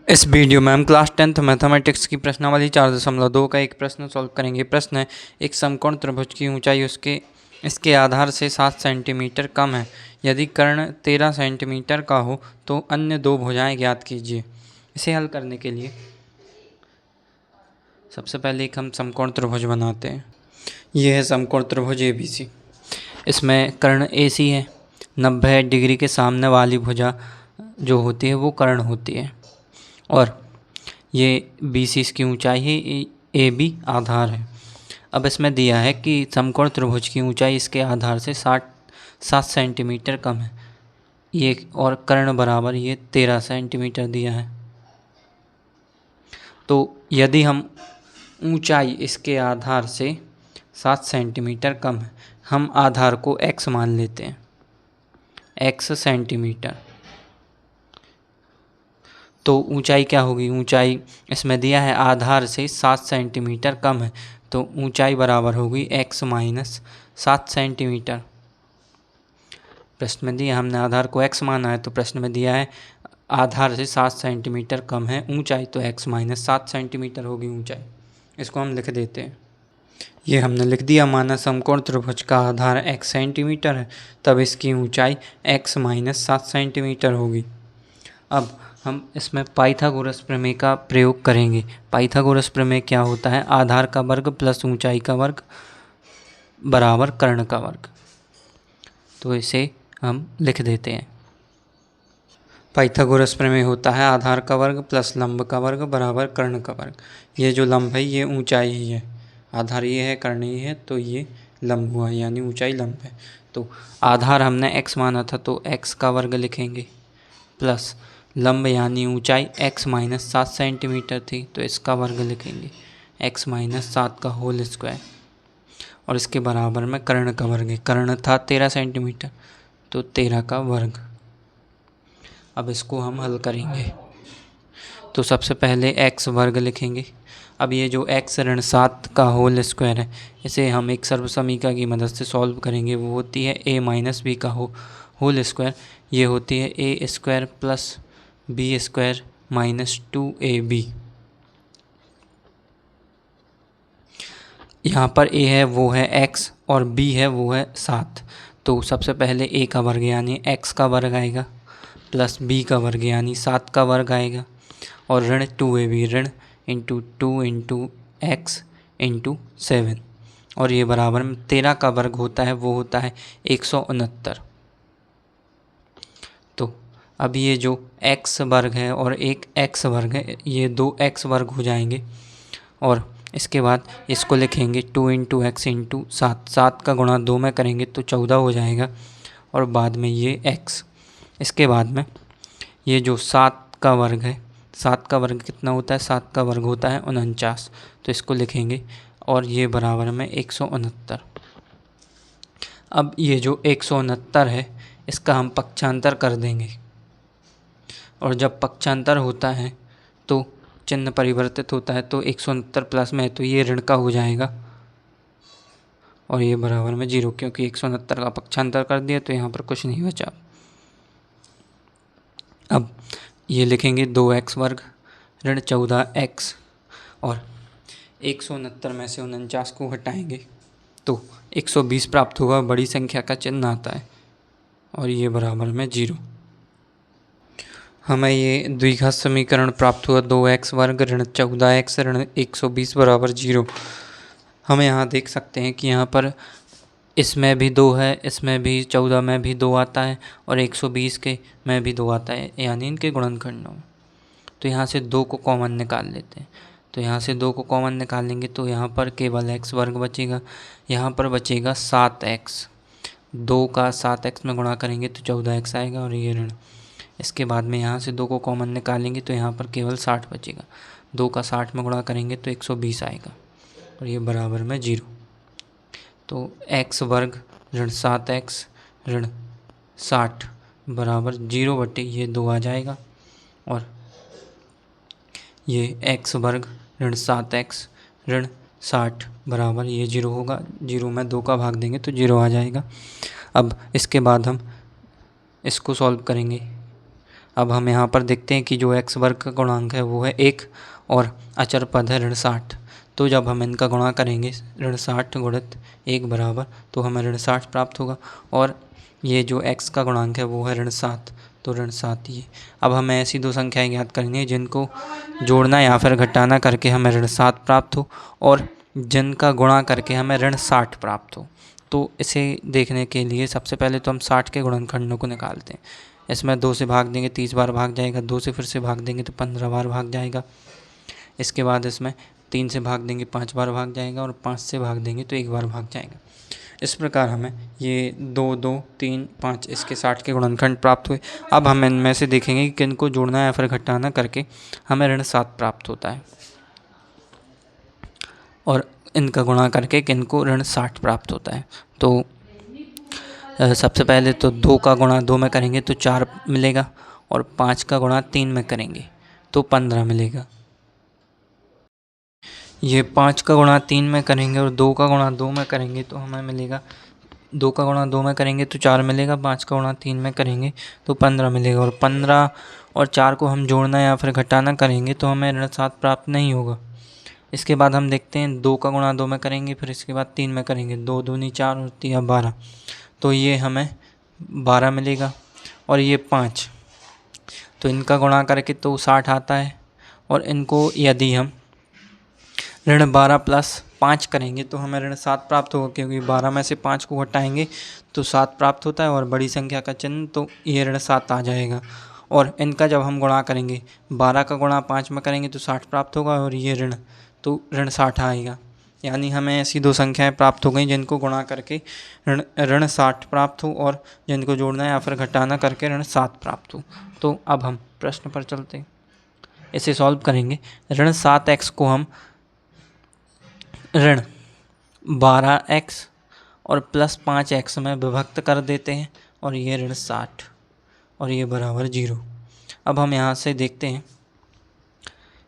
इस वीडियो में हम क्लास 10th मैथमेटिक्स की प्रश्नावली 4.2 का एक प्रश्न सॉल्व करेंगे। प्रश्न है, एक समकोण त्रिभुज की ऊंचाई इसके आधार से 7 सेंटीमीटर कम है। यदि कर्ण 13 सेंटीमीटर का हो तो अन्य दो भुजाएं ज्ञात कीजिए। इसे हल करने के लिए सबसे पहले एक हम समकोण त्रिभुज बनाते हैं। यह है समकोण त्रिभुज ABC। इसमें कर्ण AC है। 90 डिग्री के सामने वाली भुजा जो होती है वो कर्ण होती है और ये BC इसकी ऊंचाई है, AB आधार है। अब इसमें दिया है कि समकोण त्रिभुज की ऊंचाई इसके आधार से 7 सेंटीमीटर कम है। ये और कर्ण बराबर ये 13 सेंटीमीटर दिया है। तो यदि हम ऊंचाई इसके आधार से 7 सेंटीमीटर कम है, हम आधार को x मान लेते हैं, x सेंटीमीटर। तो ऊंचाई क्या होगी? ऊंचाई इसमें दिया है आधार से 7 सेंटीमीटर कम है, तो ऊंचाई बराबर होगी x माइनस 7 सेंटीमीटर। प्रश्न में दिया, हमने आधार को x माना है, तो प्रश्न में दिया है आधार से 7 सेंटीमीटर कम है ऊंचाई, तो x माइनस 7 सेंटीमीटर होगी ऊंचाई। इसको हम लिख देते हैं। ये हमने लिख दिया। माना समकोण त्रिभुज का आधार x सेंटीमीटर है, तब इसकी ऊंचाई x माइनस 7 सेंटीमीटर होगी। अब हम इसमें पाइथागोरस प्रमेय का प्रयोग करेंगे। पाइथागोरस प्रमेय क्या होता है? आधार का वर्ग प्लस ऊंचाई का वर्ग बराबर कर्ण का वर्ग। तो इसे हम लिख देते हैं। पाइथागोरस प्रमेय होता है आधार का वर्ग प्लस लंब का वर्ग बराबर कर्ण का वर्ग। ये जो लंब है ये ऊंचाई ही है, आधार ये है, कर्ण ये है, तो ये लंब हुआ, यानी ऊंचाई लंब है। तो आधार हमने x माना था, तो x का वर्ग लिखेंगे प्लस लंब यानी ऊंचाई x माइनस 7 सेंटीमीटर थी, तो इसका वर्ग लिखेंगे x माइनस 7 का होल स्क्वायर, और इसके बराबर में कर्ण का वर्ग है। कर्ण था 13 सेंटीमीटर, तो 13 का वर्ग। अब इसको हम हल करेंगे। तो सबसे पहले x वर्ग लिखेंगे। अब ये जो x ऋण 7 का होल स्क्वायर है, इसे हम एक सर्वसमीकरण की मदद से सॉल्व करेंगे। वो होती है a माइनस बी का होल स्क्वायर। ये होती है a square plus B square minus 2ab। यहाँ पर a है वो है x और b है वो है 7। तो सबसे पहले a का वर्ग यानी x का वर्ग आएगा प्लस b का वर्ग यानी 7 का वर्ग आएगा और ऋण 2ab, ऋण इंटू 2 इंटू एक्स इंटू 7, और ये बराबर में 13 का वर्ग होता है, वो होता है 169। तो अब ये जो x वर्ग है और एक x वर्ग है, ये दो x वर्ग हो जाएंगे और इसके बाद इसको लिखेंगे 2 इंटू एक्स इंटू 7। 7 का गुणा 2 में करेंगे तो 14 हो जाएगा और बाद में ये x। इसके बाद में ये जो 7 का वर्ग है, 7 का वर्ग कितना होता है? 7 का वर्ग होता है 49, तो इसको लिखेंगे और ये बराबर में 169। अब ये जो 169 है इसका हम पक्षांतर कर देंगे, और जब पक्षांतर होता है तो चिन्ह परिवर्तित होता है, तो 169 प्लस में है तो ये ऋण का हो जाएगा और ये बराबर में 0, क्योंकि 169 का पक्षांतर कर दिया तो यहाँ पर कुछ नहीं बचा। अब ये लिखेंगे 2x वर्ग ऋण 14x, और 169 में से 49 को हटाएंगे तो 120 प्राप्त होगा। बड़ी संख्या का चिन्ह आता है और ये बराबर में 0। हमें ये द्विघात समीकरण प्राप्त हुआ 2x वर्ग ऋण 14x ऋण 120 बराबर 0। हम यहाँ देख सकते हैं कि यहाँ पर इसमें भी 2 है, इसमें भी 14 में भी 2 आता है और 120 के में भी 2 आता है, यानी इनके गुणनखंडों में। तो यहाँ से 2 को कॉमन निकाल लेते हैं। तो यहाँ से 2 को कॉमन निकालेंगे तो यहाँ पर केवल x वर्ग बचेगा, यहाँ पर बचेगा 7x। 2 का 7x में गुणा करेंगे तो 14x आएगा और ये ऋण। इसके बाद में यहाँ से 2 को कॉमन निकालेंगे तो यहाँ पर केवल 60 बचेगा। 2 का 60 में गुणा करेंगे तो 120 आएगा और ये बराबर में 0। तो x वर्ग ऋण 7x ऋण 60 बराबर 0 बटे ये 2 आ जाएगा, और ये x वर्ग ऋण 7x ऋण 60 बराबर ये 0 होगा। 0 में 2 का भाग देंगे तो 0 आ जाएगा। अब इसके बाद हम इसको सॉल्व करेंगे। अब हम यहाँ पर देखते हैं कि जो x वर्ग का गुणांक है वो है 1 और अचर पद है ऋण 60। तो जब हम इनका गुणा करेंगे ऋण 60 गुणित 1 बराबर, तो हमें ऋण 60 प्राप्त होगा। और ये जो x का गुणांक है वो है ऋण 7, तो ऋण 7 ये। अब हमें ऐसी दो संख्याएं ज्ञात करनी है जिनको जोड़ना या फिर घटाना करके हमें ऋण 7 प्राप्त हो और जिनका गुणा करके हमें ऋण 60 प्राप्त हो। तो इसे देखने के लिए सबसे पहले तो हम 60 के गुणनखंडों को निकालते हैं। इसमें 2 से भाग देंगे 30 बार भाग जाएगा, 2 से फिर से भाग देंगे तो 15 बार भाग जाएगा। इसके बाद इसमें 3 से भाग देंगे 5 बार भाग जाएगा और 5 से भाग देंगे तो 1 बार भाग जाएगा। इस प्रकार हमें ये 2, 2, 3, 5 इसके 60 के गुणनखंड प्राप्त हुए। अब हम इनमें से देखेंगे कि किनको जोड़ना या फिर घटाना करके हमें ऋण 7 प्राप्त होता है और इनका गुणा करके किनको ऋण 60 प्राप्त होता है। तो सबसे पहले तो 2 का गुणा 2 में करेंगे तो 4 मिलेगा और 5 का गुणा 3 में करेंगे तो 15 मिलेगा। ये 5 का गुणा 3 में करेंगे और 2 का गुणा 2 में करेंगे तो हमें मिलेगा, 2 का गुणा 2 में करेंगे तो 4 मिलेगा, 5 का गुणा 3 में करेंगे तो 15 मिलेगा। और 15 और 4 को हम जोड़ना या फिर घटाना करेंगे तो हमें ऋण 7 प्राप्त नहीं होगा। इसके बाद हम देखते हैं 2 का गुणा 2 में करेंगे, फिर इसके बाद 3 में करेंगे, 2 दूनी 4 और 3 12, तो ये हमें 12 मिलेगा। और ये 5, तो इनका गुणा करके तो 60 आता है। और इनको यदि हम ऋण 12 प्लस 5 करेंगे तो हमें ऋण 7 प्राप्त होगा, क्योंकि 12 में से 5 को घटाएंगे तो 7 प्राप्त होता है और बड़ी संख्या का चिन्ह, तो ये ऋण 7 आ जाएगा। और इनका जब हम गुणा करेंगे 12 का गुणा 5 में करेंगे तो 60 प्राप्त होगा और ये ऋण 60 आएगा। यानी हमें ऐसी दो संख्याएं प्राप्त हो गई जिनको गुणा करके ऋण 60 प्राप्त हो और जिनको जोड़ना या फिर घटाना करके ऋण 7 प्राप्त हो। तो अब हम प्रश्न पर चलते हैं, इसे सॉल्व करेंगे। ऋण 7x को हम ऋण 12x और प्लस 5x में विभक्त कर देते हैं और ये ऋण 60 और ये बराबर 0। अब हम यहाँ से देखते हैं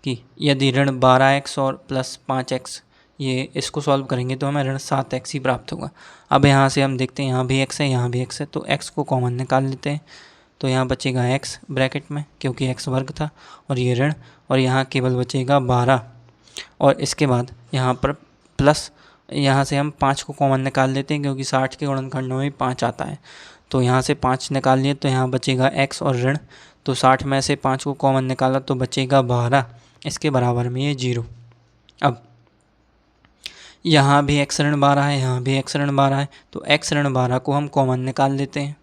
कि यदि ऋण 12x और प्लस 5x ये इसको सॉल्व करेंगे तो हमें ऋण 7x ही प्राप्त होगा। अब यहाँ से हम देखते हैं यहाँ भी x है यहाँ भी x है, तो x को कॉमन निकाल लेते हैं। तो यहाँ बचेगा x ब्रैकेट में, क्योंकि x वर्ग था और ये ऋण, और यहाँ केवल बचेगा 12। और इसके बाद यहाँ पर प्लस, यहाँ से हम 5 को कॉमन निकाल लेते हैं क्योंकि 60 के गुणनखंडों में 5 आता है। तो यहाँ से 5 निकाल लिए तो यहाँ बचेगा x और ऋण, तो 60 में से 5 को कॉमन निकाला तो बचेगा 12, इसके बराबर में ये 0। अब यहाँ भी x ऋण 12 है, यहाँ भी x ऋण 12 है, तो x ऋण 12 को हम कॉमन निकाल लेते हैं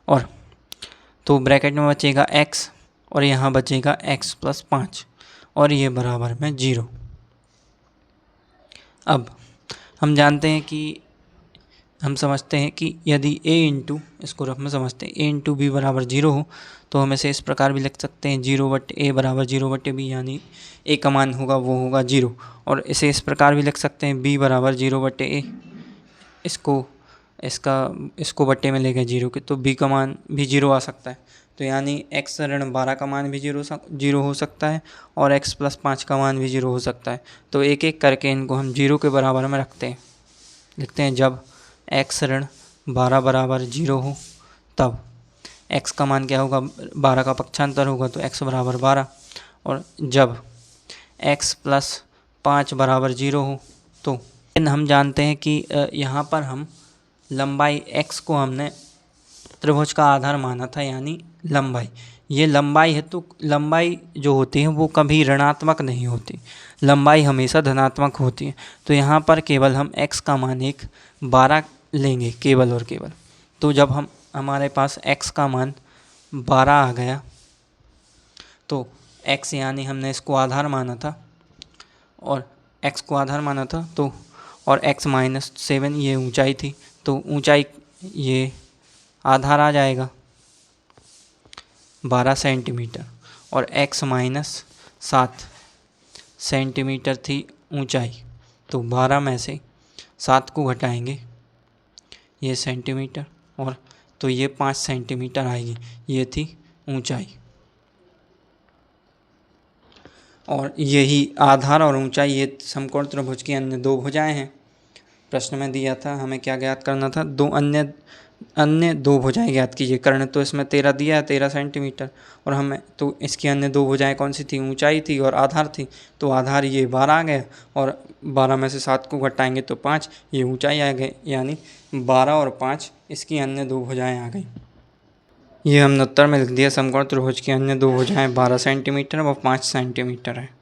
और तो ब्रैकेट में बचेगा x और यहाँ बचेगा x प्लस 5 और ये बराबर में 0। अब हम जानते हैं कि हम समझते हैं कि यदि a इंटू, इसको रफ में समझते हैं, a इंटू बी बराबर 0 हो तो हम इसे इस प्रकार भी लिख सकते हैं 0/a बराबर 0/b, यानी a का मान होगा वो होगा 0। और इसे इस प्रकार भी लिख सकते हैं b बराबर 0/a, इसको बट्टे में लेके 0 के, तो b का मान भी 0 आ सकता है। तो यानी x ऋण 12 का मान भी 0 हो सकता है और x प्लस 5 का मान भी 0 हो सकता है। तो एक एक करके इनको हम 0 के बराबर में रखते हैं, लिखते हैं जब x ऋण 12 बराबर 0 हो तब x का मान क्या होगा, 12 का पक्षांतर होगा तो x बराबर 12, और जब x प्लस 5 बराबर 0 हो तो हम जानते हैं कि यहाँ पर हम लंबाई x को हमने त्रिभुज का आधार माना था, यानी लंबाई, ये लंबाई है, तो लंबाई जो होती है वो कभी ऋणात्मक नहीं होती, लंबाई हमेशा धनात्मक होती है। तो यहाँ पर केवल हम x का मान 12 लेंगे केवल और केवल। तो जब हमारे पास x का मान 12 आ गया तो x यानी हमने इसको आधार माना था और x को आधार माना था तो, और x -7 ये ऊंचाई थी, तो ऊंचाई ये आधार आ जाएगा 12 सेंटीमीटर, और x -7 सेंटीमीटर थी ऊंचाई, तो 12 में से 7 को घटाएंगे ये सेंटीमीटर, और तो ये 5 सेंटीमीटर आएगी, ये थी ऊंचाई। और यही आधार और ऊंचाई ये समकोण त्रिभुज की अन्य दो भुजाएं हैं। प्रश्न में दिया था हमें क्या ज्ञात करना था, दो अन्य अन्य दो भुजाएं ज्ञात कीजिए। कर्ण तो इसमें 13 दिया है, 13 सेंटीमीटर, और हमें तो इसकी अन्य दो भुजाएं कौन सी थी, ऊंचाई थी और आधार थी। तो आधार ये 12 आ गया, और 12 में से 7 को घटाएंगे तो 5, ये ऊंचाई आ गई, यानी 12 और 5 इसकी अन्य दो भुजाएं आ गई। ये हमने उत्तर में लिख दिया। समकोण त्रिभुज की अन्य दो भुजाएं 12 सेंटीमीटर व 5 सेंटीमीटर है।